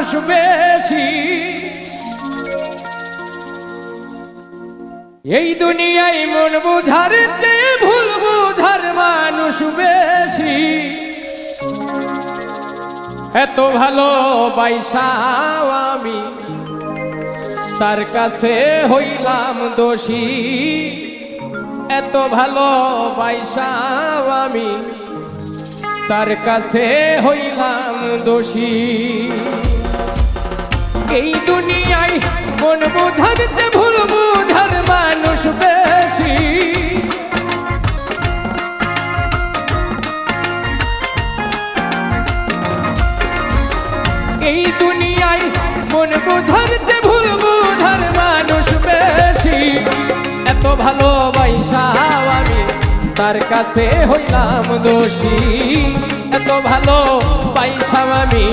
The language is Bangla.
মানুষ বেশি, এই দুনিয়ায় মন বুঝার চেয়ে ভুল বুঝার মানুষ বেশি। এত ভালোবাসাও আমি তার কাছে হইলাম দোষী, এত ভালোবাসাও আমি তার কাছে হইলাম দোষী। এই দুনিয়ায় মন বুঝার চেয়ে ভুল বুঝার মানুষ বেশি, এই দুনিয়ায় মন বুঝার চেয়ে ভুল বুঝার মানুষ বেশি। এত ভালোবাসাও আমি তার কাছে হইলাম দোষী, এত ভালোবাসাও আমি